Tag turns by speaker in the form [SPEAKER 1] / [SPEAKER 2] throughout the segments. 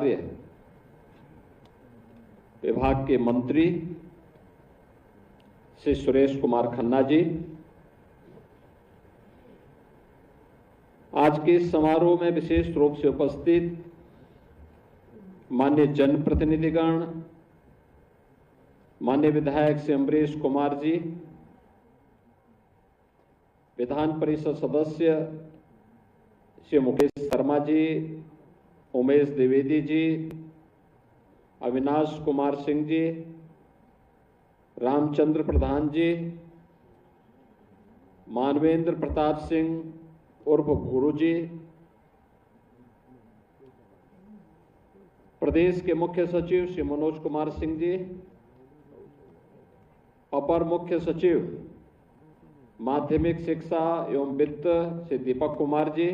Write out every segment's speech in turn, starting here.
[SPEAKER 1] कार्य विभाग के मंत्री श्री सुरेश कुमार खन्ना जी, आज के इस समारोह में विशेष रूप से उपस्थित माननीय जनप्रतिनिधिगण, माननीय विधायक श्री अमरीश कुमार जी, विधान परिषद सदस्य श्री मुकेश शर्मा जी, उमेश द्विवेदी जी, अविनाश कुमार सिंह जी, रामचंद्र प्रधान जी, मानवेंद्र प्रताप सिंह उर्फ गुरु जी, प्रदेश के मुख्य सचिव श्री मनोज कुमार सिंह जी, अपर मुख्य सचिव माध्यमिक शिक्षा एवं वित्त श्री दीपक कुमार जी,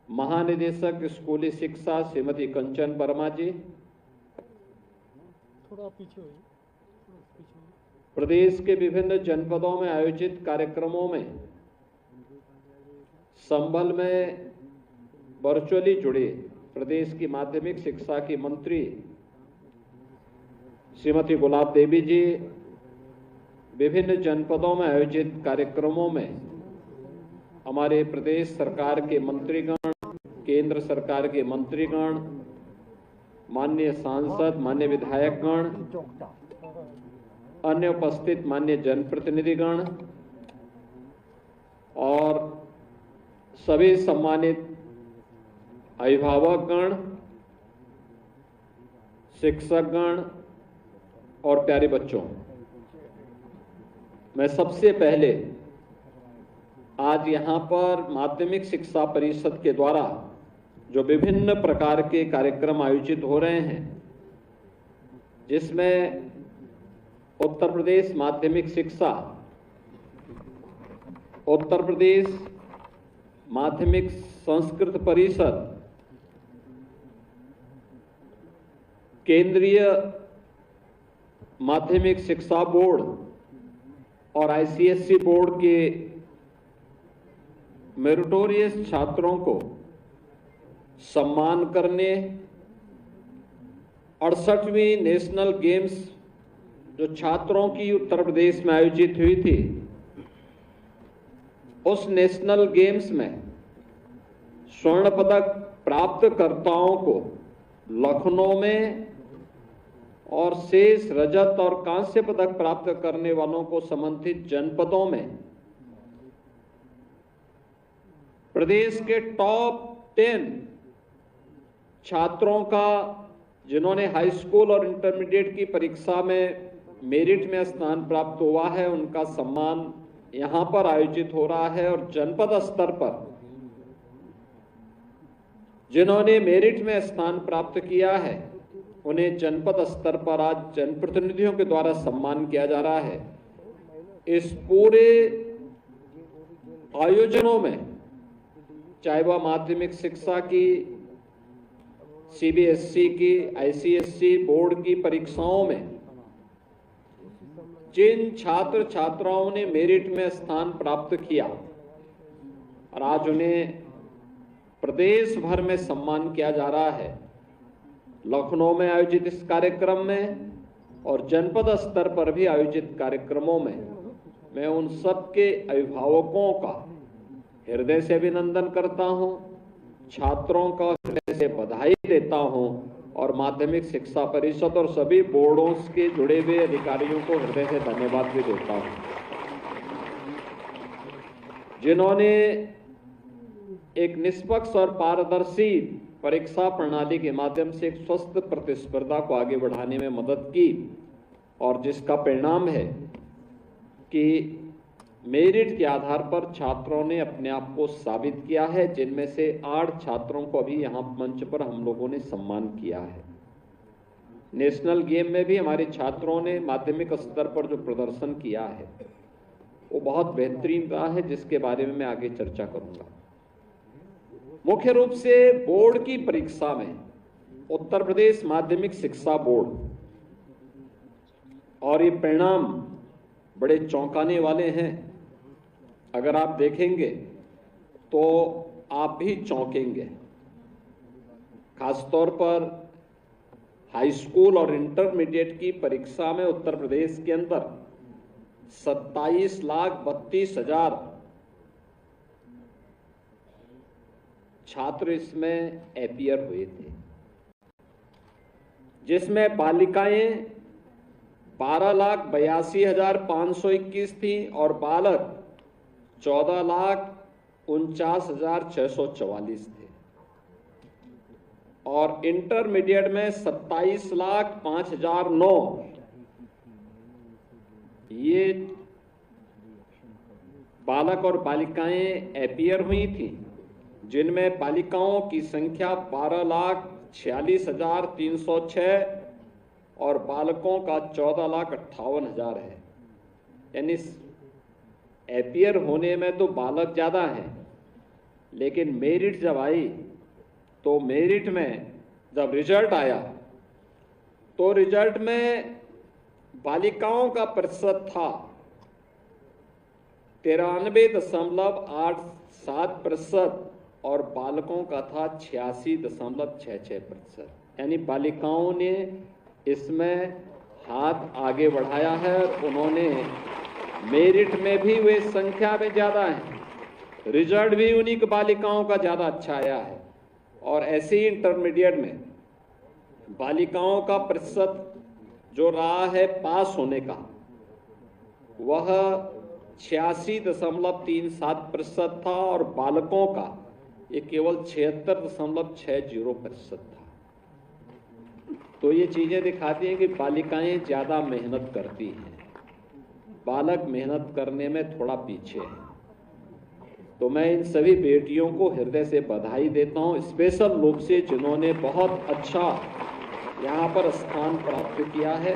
[SPEAKER 1] महानिदेशक स्कूली शिक्षा श्रीमती कंचन वर्मा जी,
[SPEAKER 2] थोड़ा पीछे हुई,
[SPEAKER 1] प्रदेश के विभिन्न जनपदों में आयोजित कार्यक्रमों में संभल में वर्चुअली जुड़े प्रदेश की माध्यमिक शिक्षा की मंत्री श्रीमती गुलाब देवी जी, विभिन्न जनपदों में आयोजित कार्यक्रमों में हमारे प्रदेश सरकार के मंत्रीगण, केंद्र सरकार के मंत्रीगण, माननीय सांसद, माननीय विधायकगण, अन्य उपस्थित माननीय जनप्रतिनिधिगण और सभी सम्मानित अभिभावकगण, शिक्षकगण और प्यारे बच्चों, मैं सबसे पहले आज यहाँ पर माध्यमिक शिक्षा परिषद के द्वारा जो विभिन्न प्रकार के कार्यक्रम आयोजित हो रहे हैं, जिसमें उत्तर प्रदेश माध्यमिक शिक्षा, उत्तर प्रदेश माध्यमिक संस्कृत परिषद, केंद्रीय माध्यमिक शिक्षा बोर्ड और आईसीएसई बोर्ड के मेरिटोरियस छात्रों को सम्मान करने, 68वीं नेशनल गेम्स जो छात्रों की उत्तर प्रदेश में आयोजित हुई थी, उस नेशनल गेम्स में स्वर्ण पदक प्राप्तकर्ताओं को लखनऊ में और शेष रजत और कांस्य पदक प्राप्त करने वालों को संबंधित जनपदों में प्रदेश के टॉप 10 छात्रों का, जिन्होंने हाई स्कूल और इंटरमीडिएट की परीक्षा में मेरिट में स्थान प्राप्त हुआ है, उनका सम्मान यहां पर आयोजित हो रहा है। और जनपद स्तर पर जिन्होंने मेरिट में स्थान प्राप्त किया है, उन्हें जनपद स्तर पर आज जनप्रतिनिधियों के द्वारा सम्मान किया जा रहा है। इस पूरे आयोजनों में चाहे वह माध्यमिक शिक्षा की, सीबीएसई की, आईसीएसई बोर्ड की परीक्षाओं में जिन छात्र छात्राओं ने मेरिट में स्थान प्राप्त किया और आज उन्हें प्रदेश भर में सम्मान किया जा रहा है, लखनऊ में आयोजित इस कार्यक्रम में और जनपद स्तर पर भी आयोजित कार्यक्रमों में मैं उन सब के अभिभावकों का हृदय से अभिनंदन करता हूं, छात्रों का हृदय से बधाई देता हूं और माध्यमिक शिक्षा परिषद और सभी बोर्डों के जुड़े हुए अधिकारियों को हृदय से धन्यवाद भी देता हूं, जिन्होंने एक निष्पक्ष और पारदर्शी परीक्षा प्रणाली के माध्यम से एक स्वस्थ प्रतिस्पर्धा को आगे बढ़ाने में मदद की और जिसका परिणाम है कि मेरिट के आधार पर छात्रों ने अपने आप को साबित किया है, जिनमें से 8 छात्रों को अभी यहाँ मंच पर हम लोगों ने सम्मान किया है। नेशनल गेम में भी हमारे छात्रों ने माध्यमिक स्तर पर जो प्रदर्शन किया है वो बहुत बेहतरीन रहा है, जिसके बारे में मैं आगे चर्चा करूंगा। मुख्य रूप से बोर्ड की परीक्षा में उत्तर प्रदेश माध्यमिक शिक्षा बोर्ड और ये परिणाम बड़े चौंकाने वाले हैं। अगर आप देखेंगे तो आप भी चौंकेंगे। खासतौर पर हाई स्कूल और इंटरमीडिएट की परीक्षा में उत्तर प्रदेश के अंदर 27,32,000 छात्र इसमें अपीयर हुए थे, जिसमें बालिकाएं 12,82,521 थी और बालक 14,49,644 थे। और इंटरमीडिएट में 27,05,009 ये बालक और बालिकाएं अपीयर हुई थी, जिनमें बालिकाओं की संख्या 12,46,306 और बालकों का 14,58,000 है। यानी अपीयर होने में तो बालक ज़्यादा हैं, लेकिन मेरिट जब आई तो मेरिट में जब रिजल्ट आया तो रिजल्ट में बालिकाओं का प्रतिशत था 93.87% और बालकों का था 86.66%। यानी बालिकाओं ने इसमें हाथ आगे बढ़ाया है और उन्होंने मेरिट में भी वे संख्या में ज़्यादा हैं, रिजल्ट भी उन्हीं की बालिकाओं का ज़्यादा अच्छा आया है। और ऐसे ही इंटरमीडिएट में बालिकाओं का प्रतिशत जो रहा है पास होने का वह 86.37% था और बालकों का ये केवल 76.60% था। तो ये चीजें दिखाती हैं कि बालिकाएं ज्यादा मेहनत करती हैं, बालक मेहनत करने में थोड़ा पीछे है। तो मैं इन सभी बेटियों को हृदय से बधाई देता हूं, स्पेशल रूप से जिन्होंने बहुत अच्छा यहाँ पर स्थान प्राप्त किया है।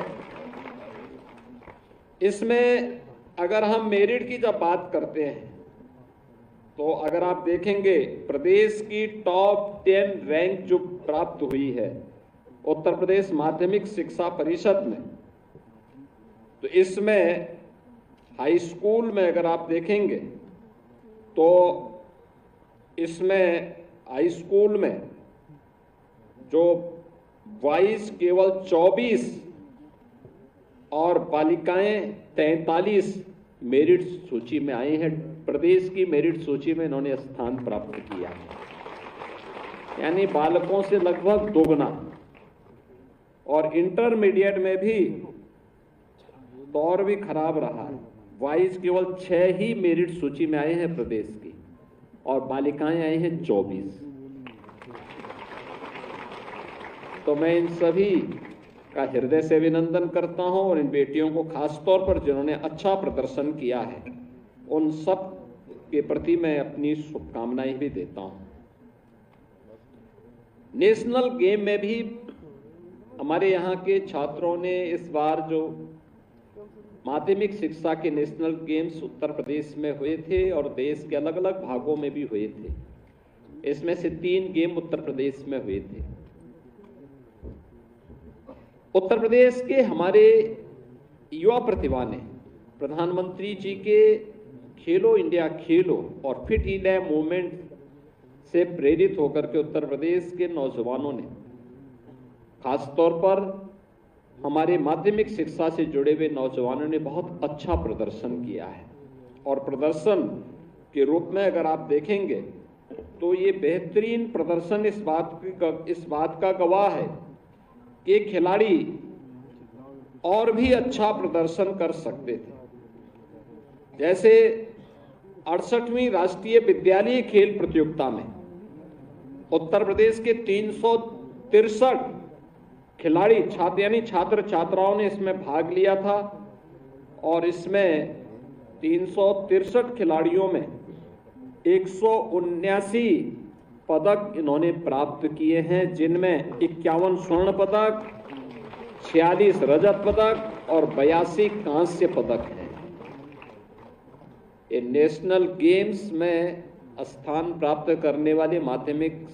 [SPEAKER 1] इसमें अगर हम मेरिट की जब बात करते हैं तो अगर आप देखेंगे प्रदेश की टॉप 10 रैंक जो प्राप्त हुई है उत्तर प्रदेश माध्यमिक शिक्षा परिषद में, तो इसमें हाई स्कूल में अगर आप देखेंगे तो इसमें हाई स्कूल में जो बॉयज केवल 24 और बालिकाएं 43 मेरिट सूची में आई हैं। प्रदेश की मेरिट सूची में इन्होंने स्थान प्राप्त किया है, यानी बालकों से लगभग दोगुना। और इंटरमीडिएट में भी दौर भी खराब रहा है, बॉयज केवल 6 ही मेरिट सूची में आए हैं प्रदेश की और बालिकाएं आई हैं 24। तो मैं इन सभी का हृदय से अभिनंदन करता हूं और इन बेटियों को खासतौर पर जिन्होंने अच्छा प्रदर्शन किया है उन सब के प्रति मैं अपनी शुभकामनाएं भी देता हूं। नेशनल गेम में भी हमारे यहाँ के छात्रों ने इस बार जो माध्यमिक शिक्षा के नेशनल गेम्स उत्तर प्रदेश में हुए थे और देश के अलग अलग भागों में भी हुए थे, इसमें से 3 गेम उत्तर प्रदेश में हुए थे। उत्तर प्रदेश के हमारे युवा प्रतिभा ने प्रधानमंत्री जी के खेलो इंडिया खेलो और फिट इंडिया मूवमेंट से प्रेरित होकर के उत्तर प्रदेश के नौजवानों ने खासतौर पर हमारे माध्यमिक शिक्षा से जुड़े हुए नौजवानों ने बहुत अच्छा प्रदर्शन किया है। और प्रदर्शन के रूप में अगर आप देखेंगे तो ये बेहतरीन प्रदर्शन इस बात का गवाह है कि खिलाड़ी और भी अच्छा प्रदर्शन कर सकते थे। जैसे 68वीं राष्ट्रीय विद्यालय खेल प्रतियोगिता में उत्तर प्रदेश के 363 खिलाड़ी छात्र छात्राओं ने इसमें भाग लिया था और इसमें 363 खिलाड़ियों में 179 पदक इन्होंने प्राप्त किए हैं, जिनमें 51 स्वर्ण पदक, 46 रजत पदक और 82 कांस्य पदक हैं। ये नेशनल गेम्स में स्थान प्राप्त करने वाले माध्यमिक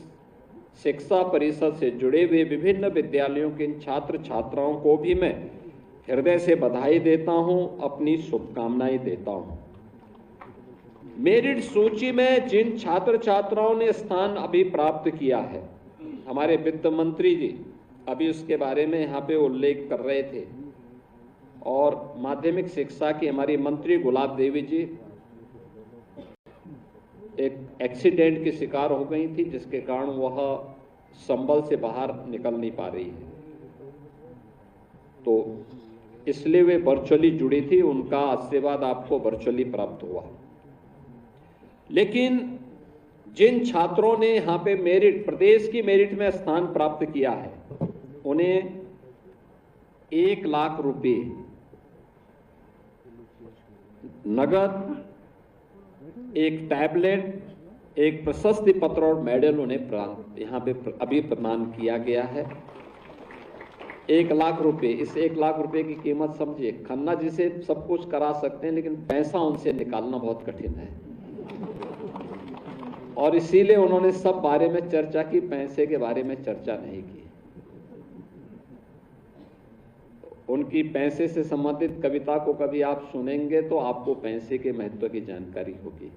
[SPEAKER 1] शिक्षा परिषद से जुड़े हुए विभिन्न विद्यालयों के छात्र छात्राओं को भी मैं हृदय से बधाई देता हूं, अपनी शुभकामनाएं देता हूं। मेरिट सूची में जिन छात्र छात्राओं ने स्थान अभी प्राप्त किया है हमारे वित्त मंत्री जी अभी उसके बारे में यहाँ पे उल्लेख कर रहे थे, और माध्यमिक शिक्षा की हमारी मंत्री गुलाब देवी जी एक एक्सीडेंट की शिकार हो गई थी, जिसके कारण वह संबल से बाहर निकल नहीं पा रही है, तो इसलिए वे वर्चुअली जुड़ी थी। उनका आशीर्वाद आपको वर्चुअली प्राप्त हुआ। लेकिन जिन छात्रों ने यहाँ पे मेरिट, प्रदेश की मेरिट में स्थान प्राप्त किया है, उन्हें 1 लाख रुपए नगद, एक टैबलेट, एक प्रशस्ति पत्र और मेडल उन्हें यहाँ पे अभी प्रदान किया गया है। 1 लाख रुपए, इस 1 लाख रुपए की कीमत समझिए। खन्ना जी से सब कुछ करा सकते हैं, लेकिन पैसा उनसे निकालना बहुत कठिन है, और इसीलिए उन्होंने सब बारे में चर्चा की, पैसे के बारे में चर्चा नहीं की। उनकी पैसे से संबंधित कविता को कभी आप सुनेंगे तो आपको पैसे के महत्व की जानकारी होगी।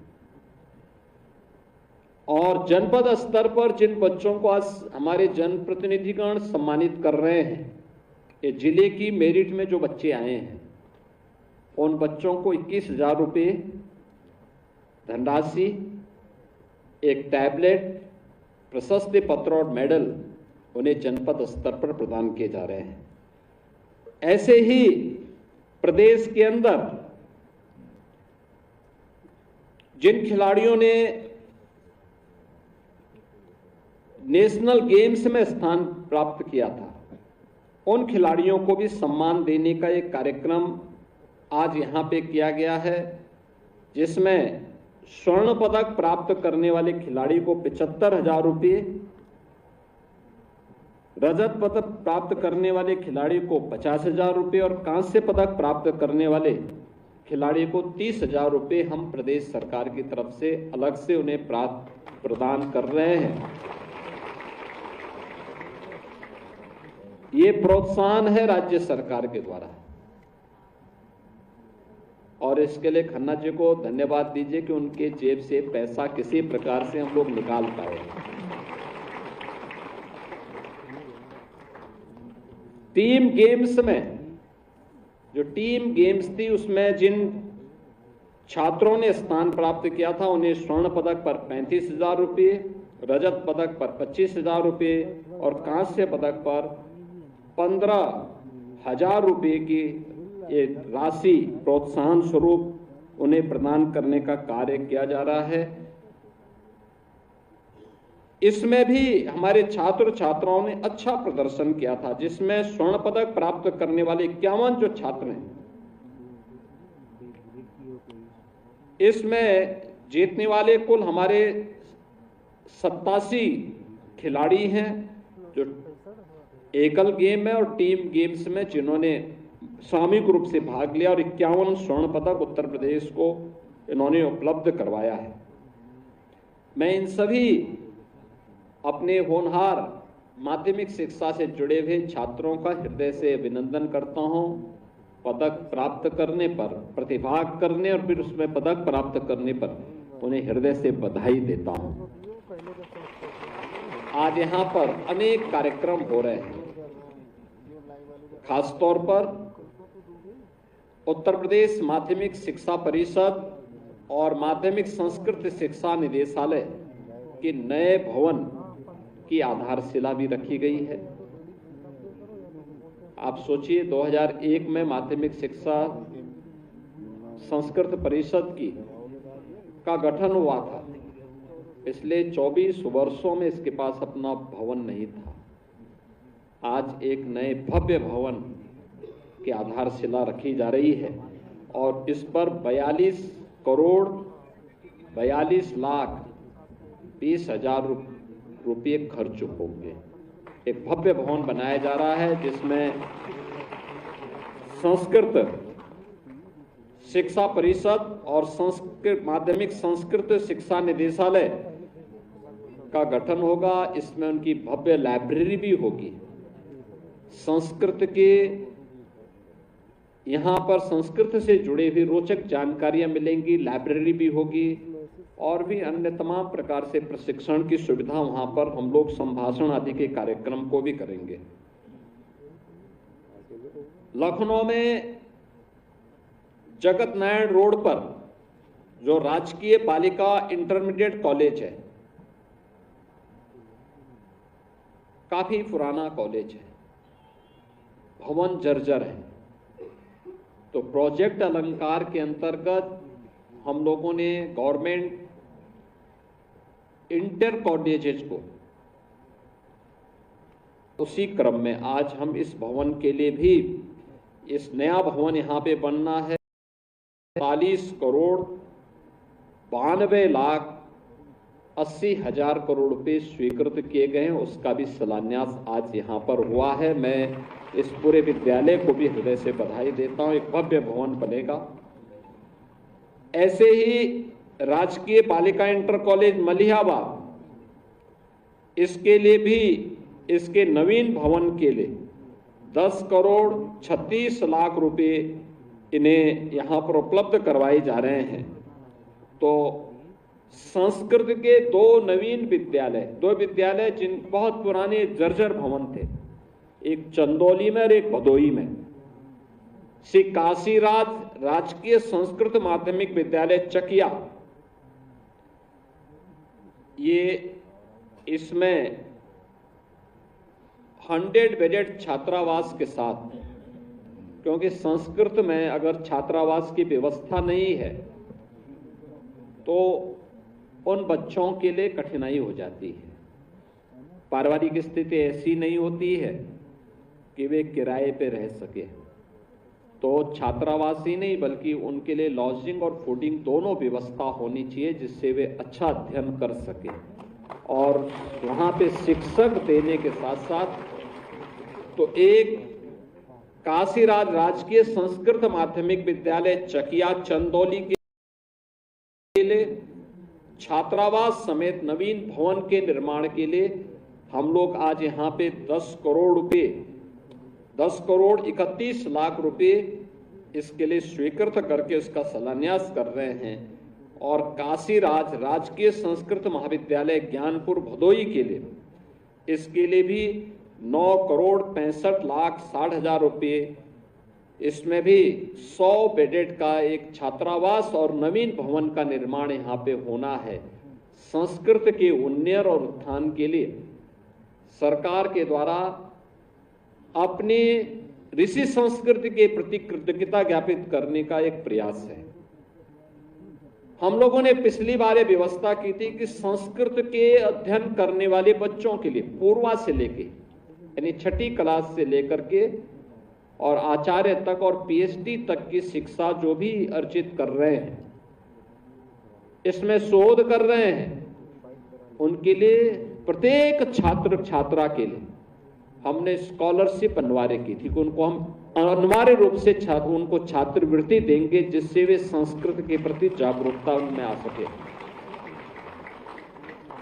[SPEAKER 1] और जनपद स्तर पर जिन बच्चों को आज हमारे जनप्रतिनिधिगण सम्मानित कर रहे हैं, ये जिले की मेरिट में जो बच्चे आए हैं, उन बच्चों को 21,000 रुपये धनराशि, एक टैबलेट, प्रशस्ति पत्र और मेडल उन्हें जनपद स्तर पर प्रदान किए जा रहे हैं। ऐसे ही प्रदेश के अंदर जिन खिलाड़ियों ने नेशनल गेम्स में स्थान प्राप्त किया था, उन खिलाड़ियों को भी सम्मान देने का एक कार्यक्रम आज यहां पे किया गया है, जिसमें स्वर्ण पदक प्राप्त करने वाले खिलाड़ी को 75,000 रुपये, रजत पदक प्राप्त करने वाले खिलाड़ी को 50,000 रुपये और कांस्य पदक प्राप्त करने वाले खिलाड़ी को 30,000 रुपये हम प्रदेश सरकार की तरफ से अलग से उन्हें प्रदान कर रहे हैं। ये प्रोत्साहन है राज्य सरकार के द्वारा, और इसके लिए खन्ना जी को धन्यवाद दीजिए कि उनके जेब से पैसा किसी प्रकार से हम लोग निकाल पाए। टीम गेम्स में, जो टीम गेम्स थी, उसमें जिन छात्रों ने स्थान प्राप्त किया था, उन्हें स्वर्ण पदक पर 35,000 रुपये, रजत पदक पर 25,000 रुपये और कांस्य पदक पर 15,000 रुपये की ये राशि प्रोत्साहन स्वरूप उन्हें प्रदान करने का कार्य किया जा रहा है। इसमें भी हमारे छात्र छात्राओं ने अच्छा प्रदर्शन किया था, जिसमें स्वर्ण पदक प्राप्त करने वाले 51 जो छात्र हैं, इसमें जीतने वाले कुल हमारे 87 खिलाड़ी हैं, जो एकल गेम में और टीम गेम्स में जिन्होंने सामूहिक रूप से भाग लिया, और 51 स्वर्ण पदक उत्तर प्रदेश को इन्होंने उपलब्ध करवाया है। मैं इन सभी अपने होनहार माध्यमिक शिक्षा से जुड़े हुए छात्रों का हृदय से अभिनंदन करता हूं। पदक प्राप्त करने पर, प्रतिभाग करने और फिर उसमें पदक प्राप्त करने पर उन्हें हृदय से बधाई देता हूं। आज यहां पर अनेक कार्यक्रम हो रहे हैं, खासतौर पर उत्तर प्रदेश माध्यमिक शिक्षा परिषद और माध्यमिक संस्कृत शिक्षा निदेशालय के नए भवन की आधारशिला भी रखी गई है। आप सोचिए, 2001 में माध्यमिक शिक्षा संस्कृत परिषद का गठन हुआ था। पिछले 24 वर्षों में इसके पास अपना भवन नहीं था। आज एक नए भव्य भवन की आधारशिला रखी जा रही है, और इस पर 42 करोड़ 42 लाख 20,000 रुपये खर्च होंगे। एक भव्य भवन बनाया जा रहा है, जिसमें संस्कृत शिक्षा परिषद और संस्कृत माध्यमिक संस्कृत शिक्षा निदेशालय का गठन होगा। इसमें उनकी भव्य लाइब्रेरी भी होगी। संस्कृत के यहाँ पर संस्कृत से जुड़े हुए रोचक जानकारियां मिलेंगी, लाइब्रेरी भी होगी, और भी अन्य तमाम प्रकार से प्रशिक्षण की सुविधा वहां पर हम लोग संभाषण आदि के कार्यक्रम को भी करेंगे। लखनऊ में जगत नारायण रोड पर जो राजकीय बालिका इंटरमीडिएट कॉलेज है, काफी पुराना कॉलेज है, भवन जर्जर है, तो प्रोजेक्ट अलंकार के अंतर्गत हम लोगों ने गवर्नमेंट इंटर कॉलेजेस को उसी क्रम में आज हम इस भवन के लिए भी, इस नया भवन यहाँ पे बनना है, 40,92,80,000 करोड़ रुपए स्वीकृत किए गए हैं। उसका भी शिलान्यास आज यहाँ पर हुआ है। मैं इस पूरे विद्यालय को भी हृदय से बधाई देता हूँ। एक भव्य भवन बनेगा। ऐसे ही राजकीय बालिका इंटर कॉलेज मलिहाबाद, इसके लिए भी, इसके नवीन भवन के लिए 10,36,00,000 रुपए इन्हें यहाँ पर उपलब्ध करवाए जा रहे हैं। तो संस्कृत के दो विद्यालय जिन बहुत पुराने जर्जर भवन थे, एक चंदौली में और एक भदोई में, श्री काशीराज राजकीय संस्कृत माध्यमिक विद्यालय चकिया, ये इसमें 100 बेडेड छात्रावास के साथ, क्योंकि संस्कृत में अगर छात्रावास की व्यवस्था नहीं है तो उन बच्चों के लिए कठिनाई हो जाती है। पारिवारिक स्थिति ऐसी नहीं होती है कि वे किराए पे रह सके, तो छात्रावास ही नहीं बल्कि उनके लिए लॉजिंग और फूडिंग दोनों व्यवस्था होनी चाहिए, जिससे वे अच्छा अध्ययन कर सके। और वहाँ पे शिक्षक देने के साथ साथ तो एक काशीराज राजकीय संस्कृत माध्यमिक विद्यालय चकिया चंदौली के लिए छात्रावास समेत नवीन भवन के निर्माण के लिए हम लोग आज यहाँ पे 10,31,00,000 रुपए इसके लिए स्वीकृत करके उसका शिलान्यास कर रहे हैं। और काशीराज राजकीय संस्कृत महाविद्यालय ज्ञानपुर भदोई के लिए, इसके लिए भी 9,65,60,000 रुपए, इसमें भी 100 बेडेड का एक छात्रावास और नवीन भवन का निर्माण यहाँ पे होना है। संस्कृत के उन्नयन और उत्थान के लिए सरकार के द्वारा अपनी ऋषि संस्कृति के प्रति कृतज्ञता ज्ञापित करने का एक प्रयास है। हम लोगों ने पिछली बार ये व्यवस्था की थी कि संस्कृत के अध्ययन करने वाले बच्चों के लिए पूर्वा से लेके यानी 6ठी क्लास से लेकर के और आचार्य तक और पीएचडी तक की शिक्षा जो भी अर्जित कर रहे हैं, इसमें शोध कर रहे हैं, उनके लिए प्रत्येक छात्र छात्रा के लिए हमने स्कॉलरशिप अनिवार्य की थी कि उनको हम अनिवार्य रूप से उनको छात्रवृत्ति देंगे, जिससे वे संस्कृत के प्रति जागरूकता उनमें आ सके।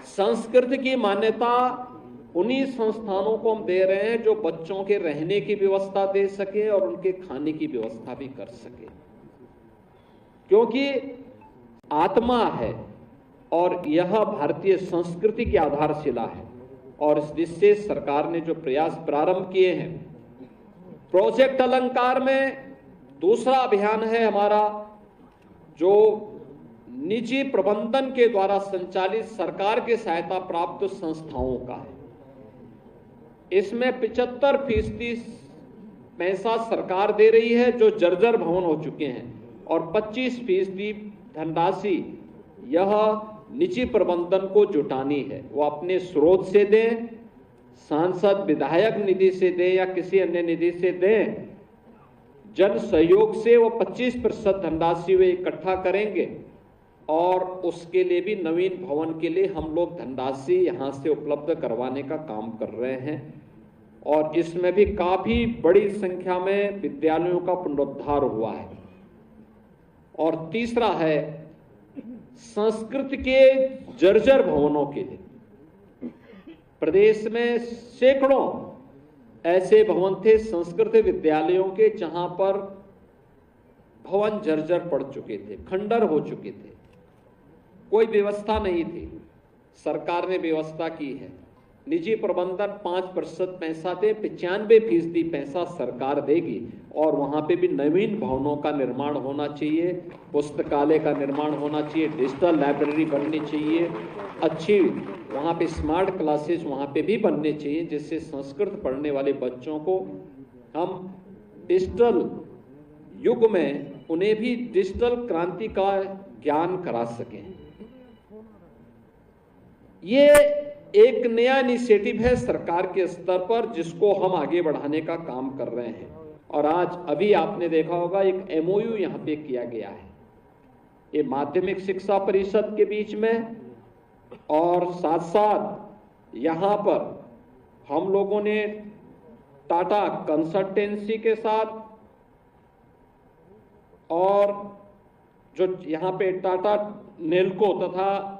[SPEAKER 1] संस्कृत की मान्यता उन्हीं संस्थानों को हम दे रहे हैं जो बच्चों के रहने की व्यवस्था दे सके और उनके खाने की व्यवस्था भी कर सके, क्योंकि आत्मा है और यह भारतीय संस्कृति की आधारशिला है। और इस दिशा से सरकार ने जो प्रयास प्रारंभ किए हैं, प्रोजेक्ट अलंकार में दूसरा अभियान है हमारा, जो निजी प्रबंधन के द्वारा संचालित सरकार के सहायता प्राप्त संस्थाओं का है। इसमें 75% पैसा सरकार दे रही है जो जर्जर भवन हो चुके हैं, और 25% धनराशि यह निजी प्रबंधन को जुटानी है। वो अपने स्रोत से दें, सांसद विधायक निधि से दें या किसी अन्य निधि से दें, जन सहयोग से वो 25% धनराशि वे इकट्ठा करेंगे और उसके लिए भी नवीन भवन के लिए हम लोग धनराशि यहाँ से उपलब्ध करवाने का काम कर रहे हैं। और इसमें भी काफी बड़ी संख्या में विद्यालयों का पुनरुद्धार हुआ है। और तीसरा है संस्कृत के जर्जर भवनों के लिए प्रदेश में सैकड़ों ऐसे भवन थे संस्कृत विद्यालयों के, जहां पर भवन जर्जर पड़ चुके थे, खंडर हो चुके थे। कोई व्यवस्था नहीं थी, सरकार ने व्यवस्था की है। निजी प्रबंधन 5% पैसा दे, 95% पैसा सरकार देगी और वहां पे भी नवीन भवनों का निर्माण होना चाहिए, पुस्तकालय का निर्माण होना चाहिए, डिजिटल लाइब्रेरी बननी चाहिए, अच्छी वहां पे स्मार्ट क्लासेस वहां पे भी बनने चाहिए, जिससे संस्कृत पढ़ने वाले बच्चों को हम डिजिटल युग में उन्हें भी डिजिटल क्रांति का ज्ञान करा सकें। ये एक नया इनिशिएटिव है सरकार के स्तर पर, जिसको हम आगे बढ़ाने का काम कर रहे हैं। और आज अभी आपने देखा होगा एक MOU यहां पे किया गया है, ये माध्यमिक शिक्षा परिषद के बीच में, और साथ साथ यहां पर हम लोगों ने टाटा कंसल्टेंसी के साथ और जो यहां पे टाटा नेल्को तथा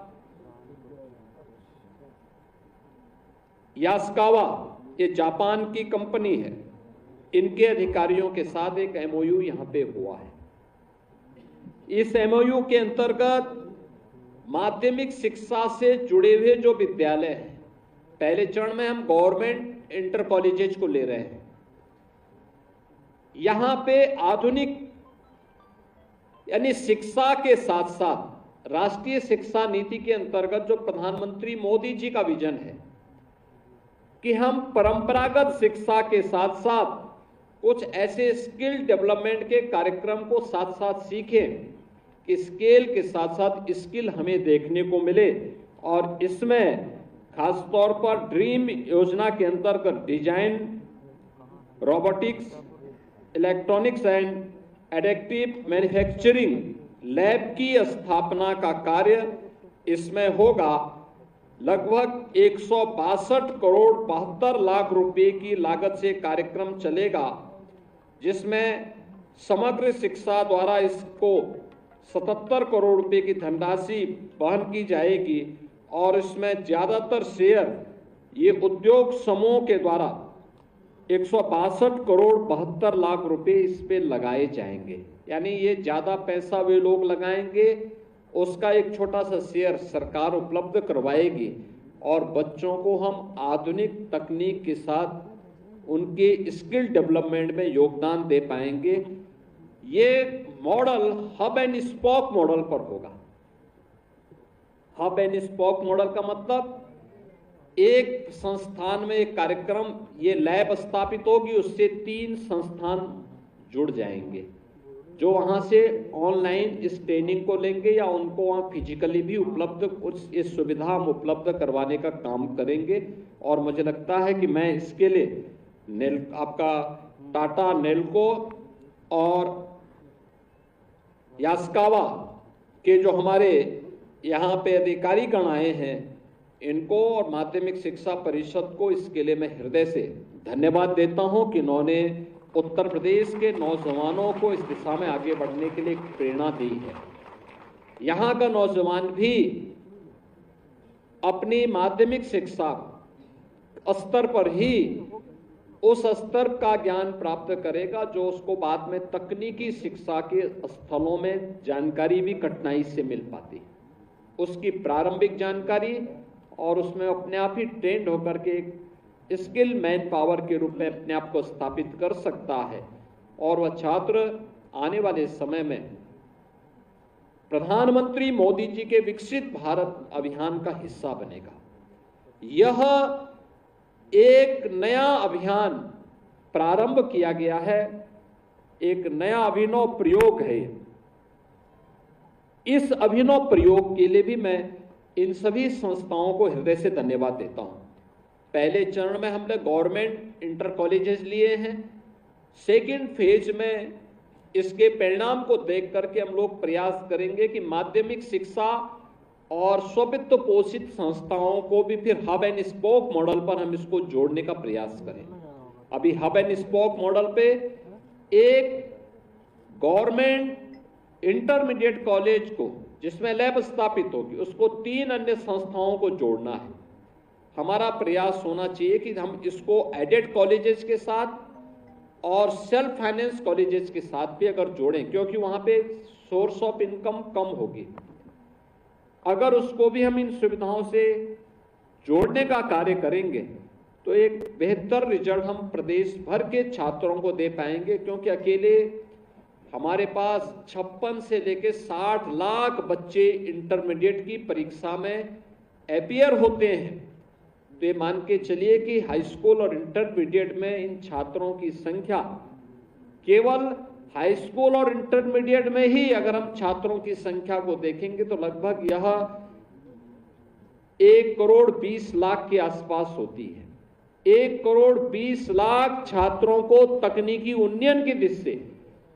[SPEAKER 1] यास्कावा, ये जापान की कंपनी है, इनके अधिकारियों के साथ एक MOU यहां पे हुआ है। इस MOU के अंतर्गत माध्यमिक शिक्षा से जुड़े हुए जो विद्यालय हैं, पहले चरण में हम गवर्नमेंट इंटर कॉलेजेस को ले रहे हैं, यहां पे आधुनिक यानी शिक्षा के साथ साथ राष्ट्रीय शिक्षा नीति के अंतर्गत जो प्रधानमंत्री मोदी जी का विजन है कि हम परंपरागत शिक्षा के साथ साथ कुछ ऐसे स्किल डेवलपमेंट के कार्यक्रम को साथ साथ सीखें कि स्केल के साथ साथ स्किल हमें देखने को मिले। और इसमें खासतौर पर ड्रीम योजना के अंतर्गत design, robotics, electronics and additive manufacturing lab की स्थापना का कार्य इसमें होगा। लगभग 162 करोड़ 72 लाख रुपए की लागत से कार्यक्रम चलेगा, जिसमें समग्र शिक्षा द्वारा इसको 77 करोड़ रुपए की धनराशि वहन की जाएगी और इसमें ज्यादातर शेयर ये उद्योग समूह के द्वारा 162 करोड़ 72 लाख रुपए इस पे लगाए जाएंगे। यानी ये ज्यादा पैसा वे लोग लगाएंगे, उसका एक छोटा सा शेयर सरकार उपलब्ध करवाएगी और बच्चों को हम आधुनिक तकनीक के साथ उनके स्किल डेवलपमेंट में योगदान दे पाएंगे। ये model hub and spoke model पर होगा। हब एंड स्पोक मॉडल का मतलब एक संस्थान में एक कार्यक्रम, ये लैब स्थापित होगी, उससे 3 संस्थान जुड़ जाएंगे जो वहां से ऑनलाइन इस ट्रेनिंग को लेंगे या उनको वहां फिजिकली भी उपलब्ध कुछ इस सुविधा हम उपलब्ध करवाने का काम करेंगे। और मुझे लगता है कि मैं इसके लिए आपका टाटा नेल्को और यास्कावा के जो हमारे यहाँ पे अधिकारीगण आए हैं, इनको और माध्यमिक शिक्षा परिषद को इसके लिए मैं हृदय से धन्यवाद देता हूं कि इन्होंने उत्तर प्रदेश के नौजवानों को इस दिशा में आगे बढ़ने के लिए प्रेरणा दी है। यहाँ का नौजवान भी अपनी माध्यमिक शिक्षा स्तर पर ही उस स्तर का ज्ञान प्राप्त करेगा जो उसको बाद में तकनीकी शिक्षा के स्थलों में जानकारी भी कठिनाई से मिल पाती है। उसकी प्रारंभिक जानकारी और उसमें अपने आप ही ट्रेंड होकर के एक स्किल मैन पावर के रूप में अपने आप को स्थापित कर सकता है और वह छात्र आने वाले समय में प्रधानमंत्री मोदी जी के विकसित भारत अभियान का हिस्सा बनेगा। यह एक नया अभियान प्रारंभ किया गया है, एक नया अभिनव प्रयोग है। इस अभिनव प्रयोग के लिए भी मैं इन सभी संस्थाओं को हृदय से धन्यवाद देता हूं। पहले चरण में हमने गवर्नमेंट इंटर कॉलेजेस लिए हैं, सेकेंड फेज में इसके परिणाम को देख करके हम लोग प्रयास करेंगे कि माध्यमिक शिक्षा और स्ववित्त पोषित संस्थाओं को भी फिर हब एंड स्पोक मॉडल पर हम इसको जोड़ने का प्रयास करें। अभी हब एंड स्पोक मॉडल पे एक गवर्नमेंट इंटरमीडिएट कॉलेज को जिसमें लैब स्थापित होगी उसको 3 अन्य संस्थाओं को जोड़ना है। हमारा प्रयास होना चाहिए कि हम इसको एडेड कॉलेजेस के साथ और सेल्फ फाइनेंस कॉलेजेस के साथ भी अगर जोड़ें, क्योंकि वहां पे सोर्स ऑफ इनकम कम होगी। अगर उसको भी हम इन सुविधाओं से जोड़ने का कार्य करेंगे तो एक बेहतर रिजल्ट हम प्रदेश भर के छात्रों को दे पाएंगे, क्योंकि अकेले हमारे पास 56 से लेकर 60 लाख बच्चे इंटरमीडिएट की परीक्षा में अपीयर होते हैं। तो ये मान के चलिए कि हाई स्कूल और इंटरमीडिएट में इन छात्रों की संख्या केवल हाई स्कूल और इंटरमीडिएट में ही अगर हम छात्रों की संख्या को देखेंगे तो लगभग यह 1,20,00,000 के आसपास होती है। 1,20,00,000 छात्रों को तकनीकी उन्नयन की दृष्टि से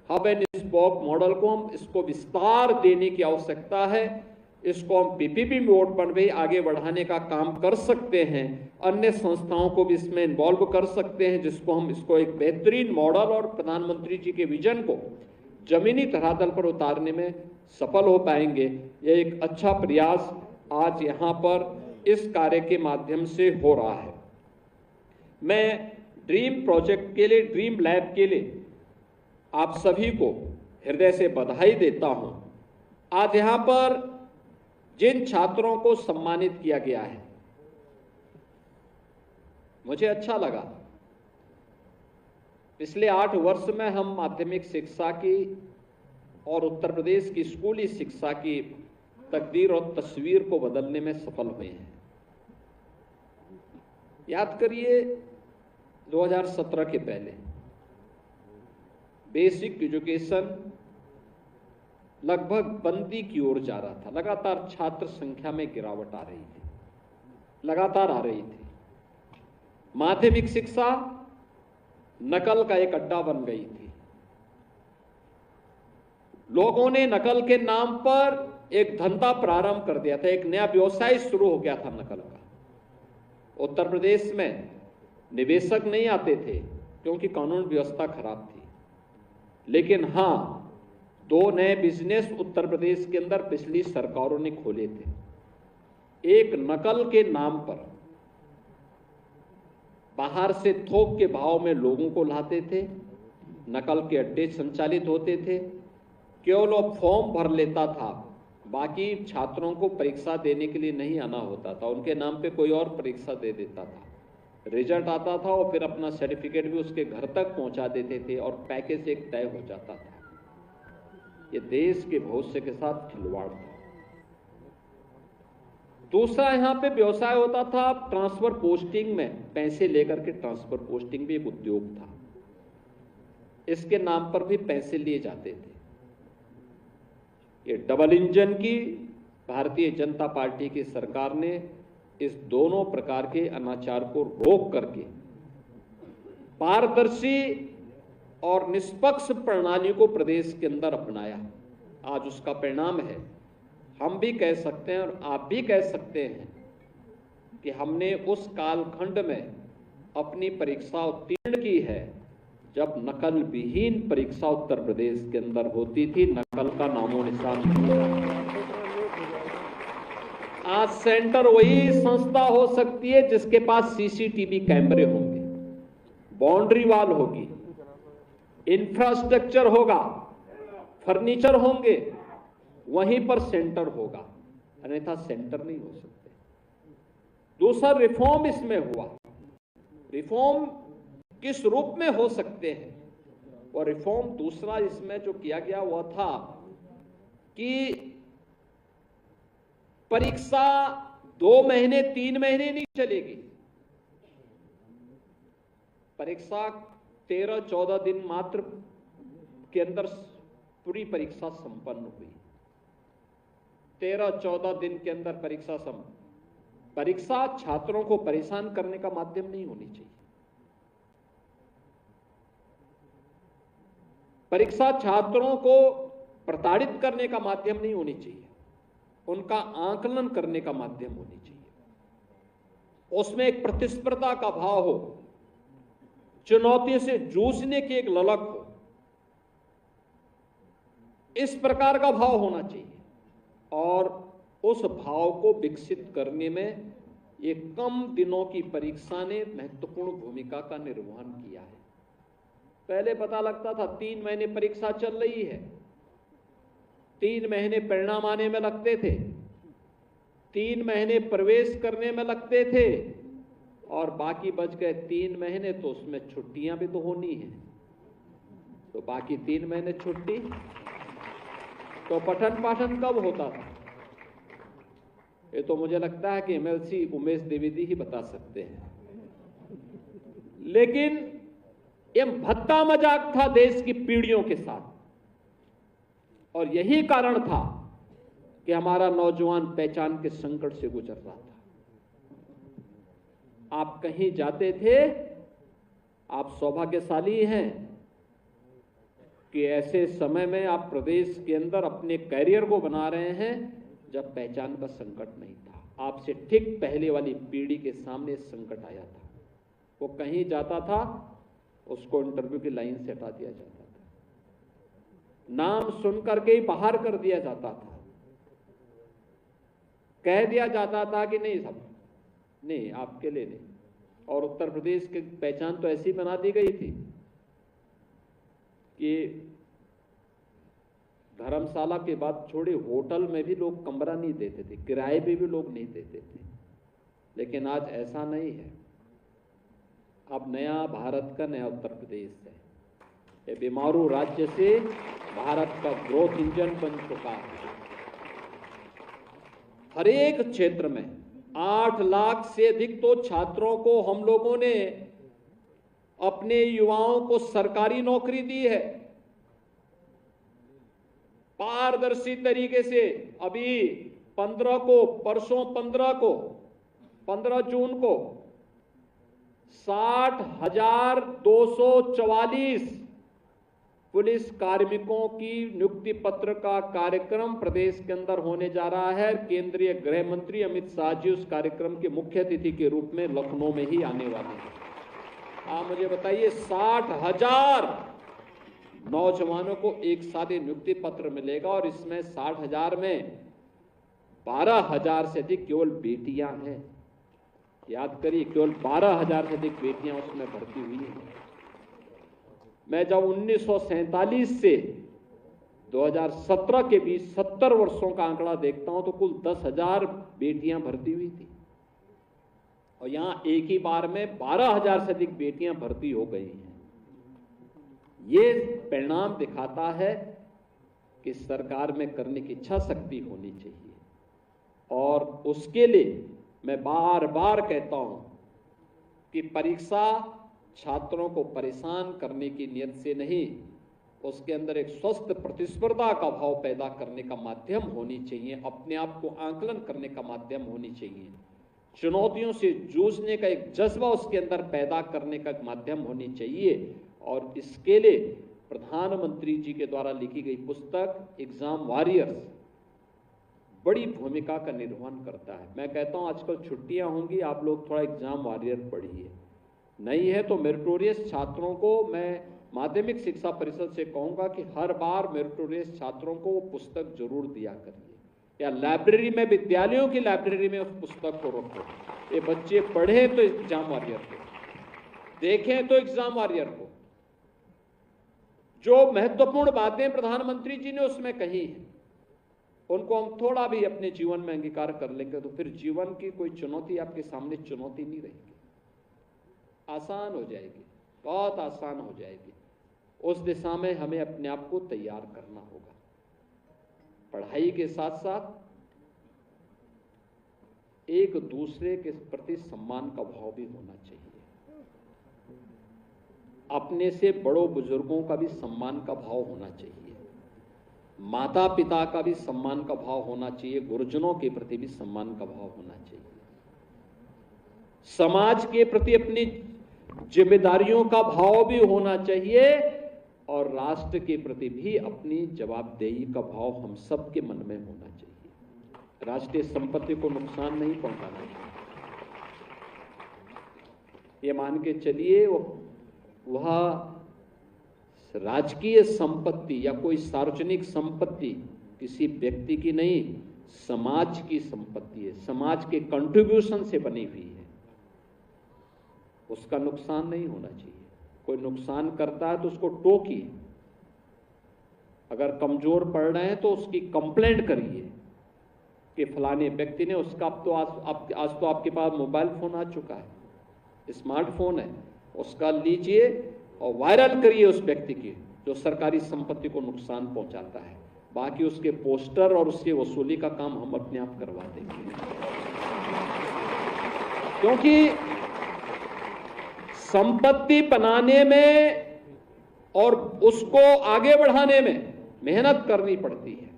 [SPEAKER 1] हब एंड स्पोक मॉडल को हम इसको विस्तार देने की आवश्यकता है। इसको हम पीपीपी मोड पर भी आगे बढ़ाने का काम कर सकते हैं, अन्य संस्थाओं को भी इसमें इन्वॉल्व कर सकते हैं, जिसको हम इसको एक बेहतरीन मॉडल और प्रधानमंत्री जी के विजन को जमीनी धरातल पर उतारने में सफल हो पाएंगे। यह एक अच्छा प्रयास आज यहाँ पर इस कार्य के माध्यम से हो रहा है। मैं ड्रीम प्रोजेक्ट के लिए, ड्रीम लैब के लिए आप सभी को हृदय से बधाई देता हूं। आज यहां पर जिन छात्रों को सम्मानित किया गया है, मुझे अच्छा लगा। पिछले 8 वर्ष में हम माध्यमिक शिक्षा की और उत्तर प्रदेश की स्कूली शिक्षा की तकदीर और तस्वीर को बदलने में सफल हुए हैं। याद करिए 2017 के पहले बेसिक एजुकेशन लगभग बंदी की ओर जा रहा था। लगातार छात्र संख्या में गिरावट आ रही थी, लगातार आ रही थी। माध्यमिक शिक्षा नकल का एक अड्डा बन गई थी। लोगों ने नकल के नाम पर एक धंधा प्रारंभ कर दिया था, एक नया व्यवसाय शुरू हो गया था नकल का। उत्तर प्रदेश में निवेशक नहीं आते थे क्योंकि कानून व्यवस्था खराब थी, लेकिन हां 2 नए बिजनेस उत्तर प्रदेश के अंदर पिछली सरकारों ने खोले थे। एक नकल के नाम पर बाहर से थोक के भाव में लोगों को लाते थे, नकल के अड्डे संचालित होते थे, केवल वो फॉर्म भर लेता था, बाकी छात्रों को परीक्षा देने के लिए नहीं आना होता था, उनके नाम पे कोई और परीक्षा दे देता था, रिजल्ट आता था और फिर अपना सर्टिफिकेट भी उसके घर तक पहुंचा देते थे और पैकेज एक तय हो जाता था। ये देश के भविष्य के साथ खिलवाड़ था। दूसरा यहां पे व्यवसाय होता था ट्रांसफर पोस्टिंग में, पैसे लेकर के ट्रांसफर पोस्टिंग भी एक उद्योग था। इसके नाम पर भी पैसे लिए जाते थे। ये डबल इंजन की भारतीय जनता पार्टी की सरकार ने इस दोनों प्रकार के अनाचार को रोक करके पारदर्शी और निष्पक्ष प्रणाली को प्रदेश के अंदर अपनाया। आज उसका परिणाम है। हम भी कह सकते हैं और आप भी कह सकते हैं कि हमने उस कालखंड में अपनी परीक्षा उत्तीर्ण की है जब नकल विहीन परीक्षा उत्तर प्रदेश के अंदर होती थी, नकल का नामो निशान नहीं था। आज सेंटर वही संस्था हो सकती है जिसके पास सीसीटीवी कैमरे होंगे, बाउंड्री वॉल होगी, इंफ्रास्ट्रक्चर होगा, फर्नीचर होंगे, वहीं पर सेंटर होगा, अन्यथा सेंटर नहीं हो सकते। दूसरा रिफॉर्म इसमें हुआ। रिफॉर्म किस रूप में हो सकते हैं? और रिफॉर्म दूसरा इसमें जो किया गया वह था कि परीक्षा 2 महीने 3 महीने नहीं चलेगी। परीक्षा 13-14 दिन मात्र के अंदर पूरी परीक्षा संपन्न हुई। 13-14 दिन के अंदर परीक्षा छात्रों को परेशान करने का माध्यम नहीं होनी चाहिए। परीक्षा छात्रों को प्रताड़ित करने का माध्यम नहीं होनी चाहिए, उनका आकलन करने का माध्यम होनी चाहिए। उसमें एक प्रतिस्पर्धा का भाव हो, चुनौती से जूझने की एक ललक हो, इस प्रकार का भाव होना चाहिए। और उस भाव को विकसित करने में ये कम दिनों की परीक्षा ने महत्वपूर्ण भूमिका का निर्वहन किया है। पहले पता लगता था 3 महीने परीक्षा चल रही है, 3 महीने परिणाम आने में लगते थे, 3 महीने प्रवेश करने में लगते थे और बाकी बच गए 3 महीने, तो उसमें छुट्टियां भी तो होनी है, तो बाकी 3 महीने छुट्टी, तो पठन पाठन कब होता था? ये तो मुझे लगता है कि एमएलसी उमेश द्विवेदी ही बता सकते हैं। लेकिन ये भद्दा मजाक था देश की पीढ़ियों के साथ, और यही कारण था कि हमारा नौजवान पहचान के संकट से गुजर रहा था। आप कहीं जाते थे, आप सौभाग्यशाली हैं कि ऐसे समय में आप प्रदेश के अंदर अपने कैरियर को बना रहे हैं जब पहचान का संकट नहीं था। आपसे ठीक पहले वाली पीढ़ी के सामने संकट आया था। वो कहीं जाता था, उसको इंटरव्यू की लाइन से हटा दिया जाता था, नाम सुनकर के ही बाहर कर दिया जाता था, कह दिया जाता था कि नहीं साहब, नहीं आपके लिए नहीं। और उत्तर प्रदेश की पहचान तो ऐसी बना दी गई थी कि धर्मशाला के बाद छोड़े होटल में भी लोग कमरा नहीं देते थे, किराए पे भी लोग नहीं देते थे। लेकिन आज ऐसा नहीं है। अब नया भारत का नया उत्तर प्रदेश है। ये बीमारू राज्य से भारत का ग्रोथ इंजन बन चुका है। हर एक क्षेत्र में 8 लाख से अधिक तो छात्रों को हम लोगों ने, अपने युवाओं को सरकारी नौकरी दी है पारदर्शी तरीके से। अभी 15 को, परसों 15 जून को 60,244 पुलिस कार्मिकों की नियुक्ति पत्र का कार्यक्रम प्रदेश के अंदर होने जा रहा है। केंद्रीय गृह मंत्री अमित शाह जी उस कार्यक्रम के मुख्य अतिथि के रूप में लखनऊ में ही आने वाले हैं। आप मुझे बताइए, 60,000 नौजवानों को एक साथ नियुक्ति पत्र मिलेगा और इसमें 60,000 में 12,000 से अधिक केवल बेटियां हैं। याद करिए, केवल 12,000 से अधिक बेटियां उसमें भर्ती हुई हैं। मैं जब 1947 से 2017 के बीच 70 वर्षों का आंकड़ा देखता हूं तो कुल 10,000 बेटियां भर्ती हुई थी, और यहां एक ही बार में 12,000 से अधिक बेटियां भर्ती हो गई हैं। ये परिणाम दिखाता है कि सरकार में करने की इच्छा शक्ति होनी चाहिए, और उसके लिए मैं बार बार कहता हूं कि परीक्षा छात्रों को परेशान करने की नियत से नहीं, उसके अंदर एक स्वस्थ प्रतिस्पर्धा का भाव पैदा करने का माध्यम होनी चाहिए, अपने आप को आंकलन करने का माध्यम होनी चाहिए, चुनौतियों से जूझने का एक जज्बा उसके अंदर पैदा करने का माध्यम होनी चाहिए। और इसके लिए प्रधानमंत्री जी के द्वारा लिखी गई पुस्तक एग्जाम वॉरियर्स बड़ी भूमिका का निर्वहन करता है। मैं कहता हूं आजकल छुट्टियां होंगी, आप लोग थोड़ा एग्जाम वॉरियर पढ़िए, नहीं है तो मेरिटोरियस छात्रों को मैं माध्यमिक शिक्षा परिषद से कहूंगा कि हर बार मेरिटोरियस छात्रों को वो पुस्तक जरूर दिया करिए, या लाइब्रेरी में, विद्यालयों की लाइब्रेरी में उस पुस्तक को रखो। ये बच्चे पढ़े तो एग्जाम वॉरियर को, देखें तो एग्जाम वॉरियर को। जो महत्वपूर्ण बातें प्रधानमंत्री जी ने उसमें कही हैं, उनको हम थोड़ा भी अपने जीवन में अंगीकार कर लेंगे तो फिर जीवन की कोई चुनौती आपके सामने चुनौती नहीं रहेगी, आसान हो जाएगी, बहुत आसान हो जाएगी। उस दिशा में हमें अपने आप को तैयार करना होगा। पढ़ाई के साथ साथ एक दूसरे के प्रति सम्मान का भाव भी होना चाहिए। अपने से बड़ों बुजुर्गों का भी सम्मान का भाव होना चाहिए, माता पिता का भी सम्मान का भाव होना चाहिए, गुरुजनों के प्रति भी सम्मान का भाव होना चाहिए, समाज के प्रति अपनी जिम्मेदारियों का भाव भी होना चाहिए, और राष्ट्र के प्रति भी अपनी जवाबदेही का भाव हम सबके मन में होना चाहिए। राष्ट्रीय संपत्ति को नुकसान नहीं पहुंचाना चाहिए। ये मान के चलिए वह राजकीय संपत्ति या कोई सार्वजनिक संपत्ति किसी व्यक्ति की नहीं, समाज की संपत्ति है, समाज के कंट्रीब्यूशन से बनी हुई है, उसका नुकसान नहीं होना चाहिए। कोई नुकसान करता है तो उसको टोकिए, अगर कमजोर पड़ रहे हैं तो उसकी कंप्लेंट करिए, कि फलाने व्यक्ति ने उसका, अब तो आज तो आपके पास मोबाइल फोन आ चुका है, स्मार्टफोन है, उसका लीजिए और वायरल करिए उस व्यक्ति की जो सरकारी संपत्ति को नुकसान पहुंचाता है। बाकी उसके पोस्टर और उसकी वसूली का काम हम अपने आप करवा देंगे, क्योंकि संपत्ति बनाने में और उसको आगे बढ़ाने में मेहनत करनी पड़ती है।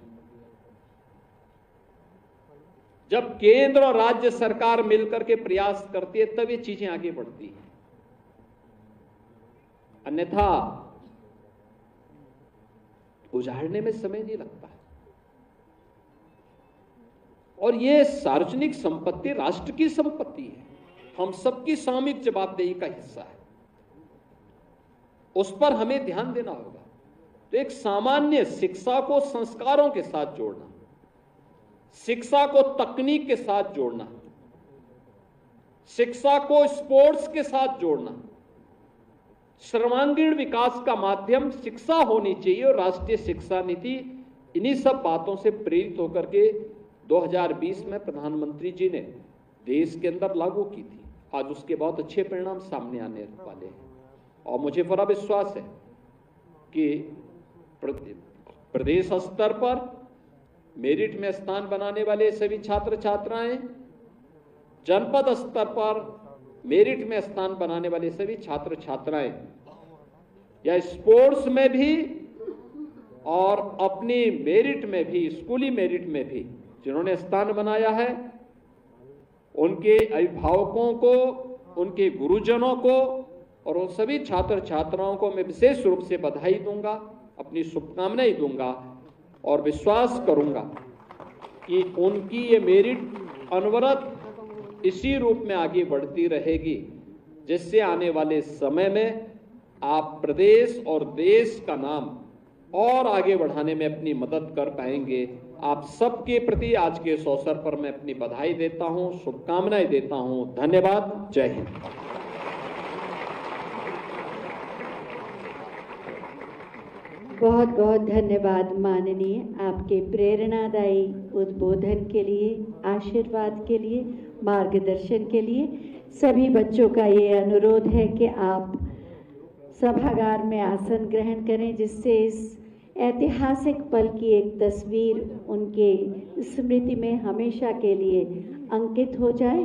[SPEAKER 1] जब केंद्र और राज्य सरकार मिलकर के प्रयास करती है तब ये चीजें आगे बढ़ती हैं, अन्यथा उजाड़ने में समय नहीं लगता। और ये सार्वजनिक संपत्ति राष्ट्र की संपत्ति है, हम सबकी सामूहिक जवाबदेही का हिस्सा है, उस पर हमें ध्यान देना होगा। तो एक सामान्य शिक्षा को संस्कारों के साथ जोड़ना, शिक्षा को तकनीक के साथ जोड़ना, शिक्षा को स्पोर्ट्स के साथ जोड़ना, सर्वांगीण विकास का माध्यम शिक्षा होनी चाहिए। और राष्ट्रीय शिक्षा नीति इन्हीं सब बातों से प्रेरित होकर के 2020 में प्रधानमंत्री जी ने देश के अंदर लागू की थी। आज उसके बहुत अच्छे परिणाम सामने आने वाले हैं और मुझे पूरा विश्वास है कि प्रदेश स्तर पर मेरिट में स्थान बनाने वाले सभी छात्र छात्राएं, जनपद स्तर पर मेरिट में स्थान बनाने वाले सभी छात्र छात्राएं, या स्पोर्ट्स में भी और अपनी मेरिट में भी, स्कूली मेरिट में भी जिन्होंने स्थान बनाया है, उनके अभिभावकों को, उनके गुरुजनों को और उन सभी छात्र छात्राओं को मैं विशेष रूप से बधाई दूंगा, अपनी शुभकामनाएं दूंगा और विश्वास करूंगा कि उनकी ये मेरिट अनवरत इसी रूप में आगे बढ़ती रहेगी, जिससे आने वाले समय में आप प्रदेश और देश का नाम और आगे बढ़ाने में अपनी मदद कर पाएंगे। आप सबके प्रति आज के इस अवसर पर मैं अपनी बधाई देता हूं, शुभकामनाएं देता हूं। धन्यवाद। जय हिंद।
[SPEAKER 2] बहुत बहुत धन्यवाद माननीय, आपके प्रेरणादायी उद्बोधन के लिए, आशीर्वाद के लिए, मार्गदर्शन के लिए। सभी बच्चों का ये अनुरोध है कि आप सभागार में आसन ग्रहण करें, जिससे इस ऐतिहासिक पल की एक तस्वीर उनके स्मृति में हमेशा के लिए अंकित हो जाए।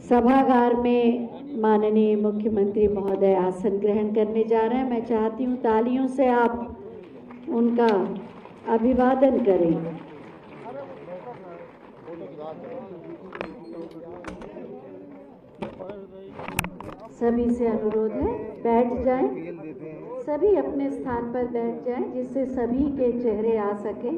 [SPEAKER 2] सभागार में माननीय मुख्यमंत्री महोदय आसन ग्रहण करने जा रहे हैं। मैं चाहती हूँ तालियों से आप उनका अभिवादन करें। सभी से अनुरोध है बैठ जाएं, सभी अपने स्थान पर बैठ जाएं, जिससे सभी के चेहरे आ सकें।